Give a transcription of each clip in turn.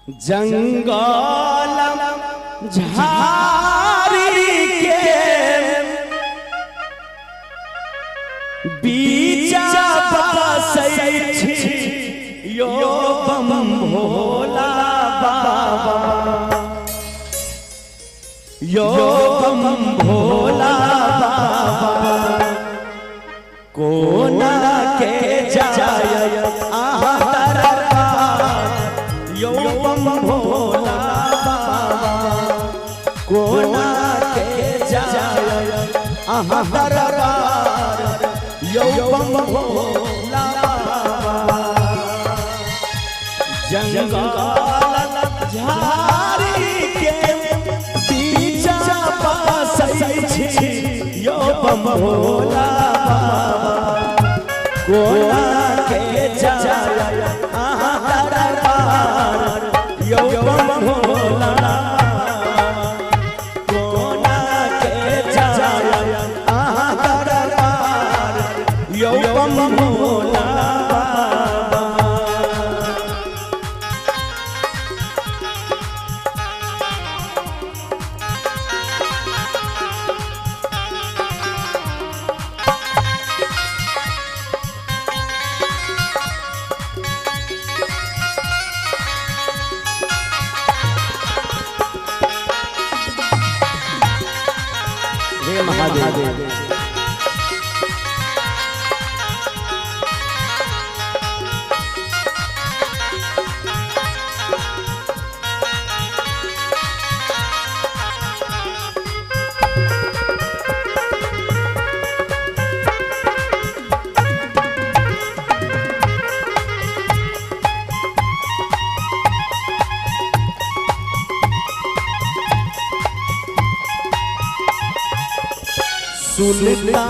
जंगल झाड़ी के बीचा बसै छी यो बम भोला बाबा, यो बम भोला बाबा। कोना के जाय आहा दरबार यो बम भोला बाबा, कोना के जाय आहा दरबार यो बम भोला बाबा। जंगल झाड़ी के बीचा बसै छी यो बम भोला बाबा, कोना के जाय आहा दरबार यो बम भोला बाबा, कोना के जाय आहा दरबार यो बम भोला बाबा। हे महादेव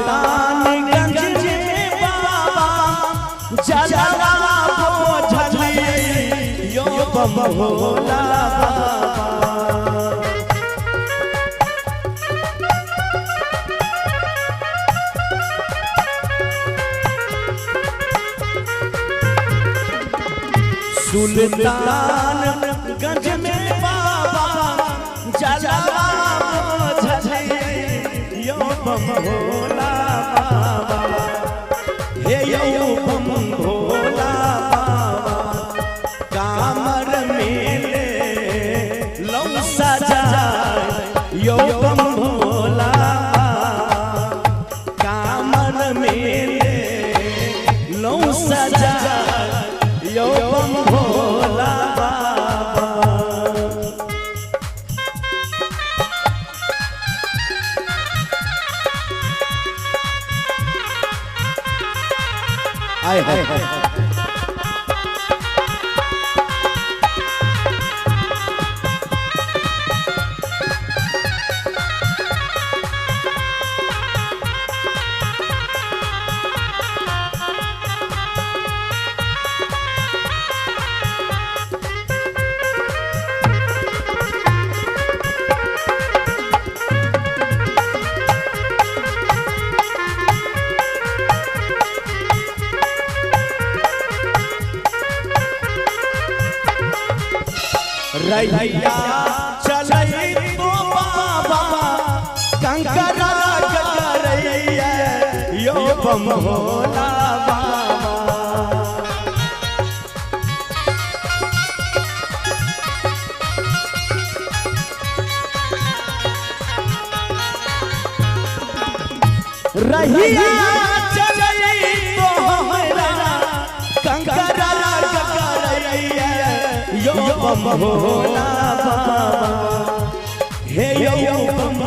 सुल्तानगंज में बाबा जलवा बोझलिए यो बम भोला बाबा। सुल्तानगंज में बाबा जलवा बोझलिए यो बम भोला बाबा, हे यो बम भोला बाबा। कामर में ले लो सजाए यो बम भोला बाबा, कामर में ले लो सजाए यो बम भोला बाबा। आए हाय हाय रैया चलै तो बाबा कंकरा करैया यो बम भोला बाबा। रैया चलै तो हमरा कंकरा करैया यो बम भोला बाबा, हे यो बम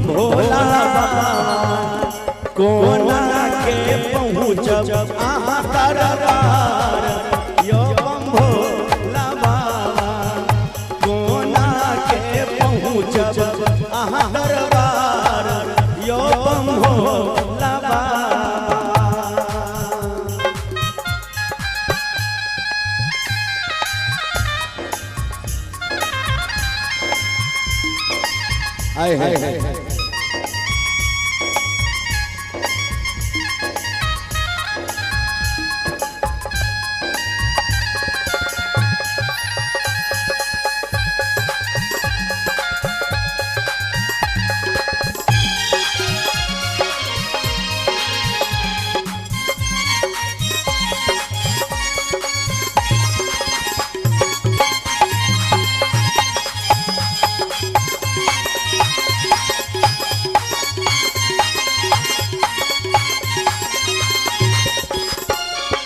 भोला बाबा। कोना के पहुँचब आहा दरबार यो बम भोला बाबा, कोना के पहुँचब आहा दरबार यो बम भोला बाबा। आए हाय हाय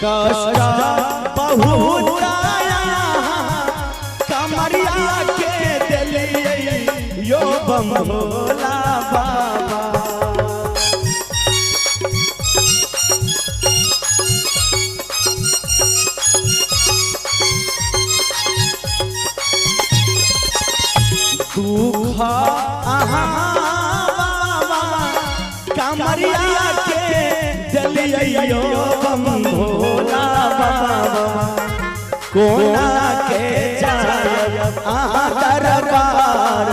कष्ट बहुत कमरिया के दिलिए यो बम भोला बाबा। दुख कमरिया के दिलिए यो बम भोला बाबा। कोना के जाय दरबार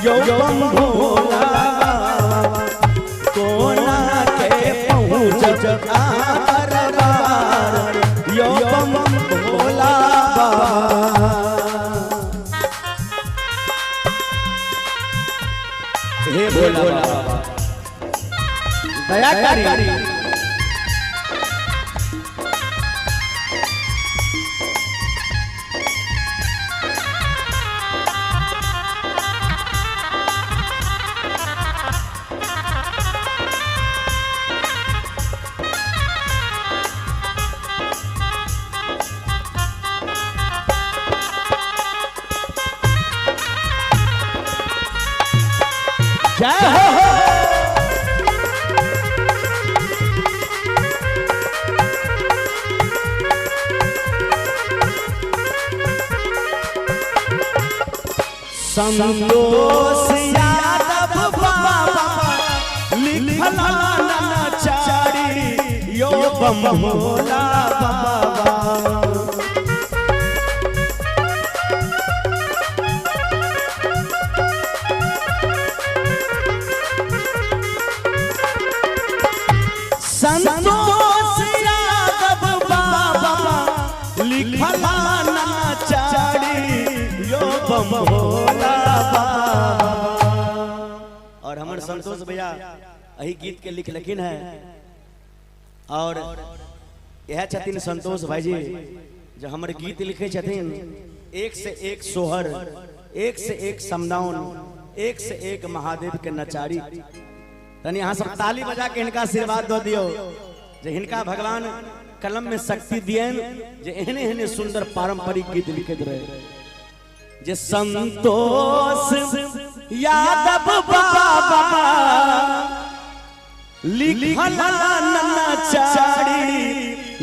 यो बम भोला बाबा। कोना के पहुँच दरबार यो बम भोला बाबा। हे भोला बाबा दया करी। जय हो संतोष यादव बाबा लिखला नचारी यो बम भोला बाबा। संतोष यादव बाबा लिखला नचारी यो बम भोला बाबा। और हमारे संतोष भैया यही गीत के लिख लेकिन है। और यह छथिन संतोष भाई जी जो हमारे गीत लिखे छथिन, एक से एक सोहर, एक से एक समदाउन, एक से एक महादेव के नचारी। तनी यहाँ सब ताली बजा के इनका आशीर्वाद दो दियो जे इनका भगवान कलम में शक्ति दिए जे एहने एहने सुंदर पारंपरिक गीत लिखे रहे। जे संतोष यादव बाबा लिखला नचारी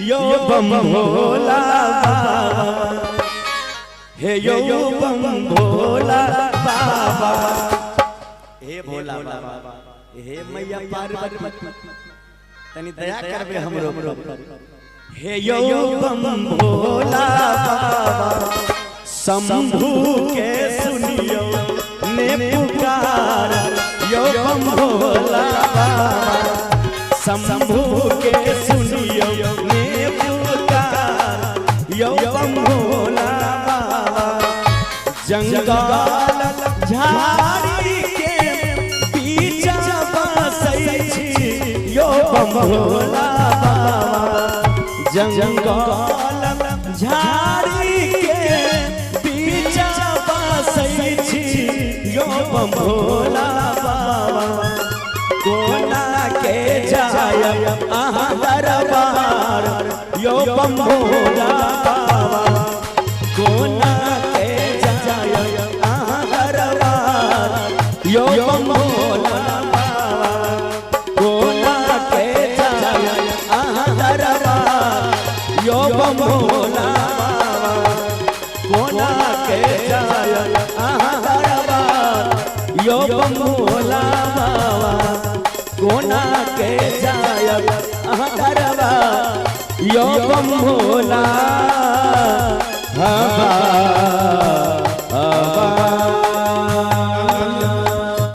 यो बम भोला बाबा। हे यो बम भोला बाबा। हे भोला बाबा हे मैया पार्वती तनी दया करबे हमरो। हे यो बम भोला बाबा शंभू के सुनियो ने पुकार यो बम भोला बाबा। शंभू के सुनियो ने पुकार यो बम भोला बाबा। जंगल झाड़ी के बीच बसै छी यो बम भोला बाबा। जंगल झाड़ी के बीच बसै छी यो बम भोला बाबा। कोना के जाय अहाँ दरबार यो बम भोला बाबा। कोना के जाय अहाँ दरबार यो बम भोला बाबा। कोना के जाय अहाँ दरबार यो बम भोला बाबा। कोना के जाय अहाँ दरबार यो बम भोला बाबा। कोना के जाय अहाँ दरबार यो बम भोला बाबा।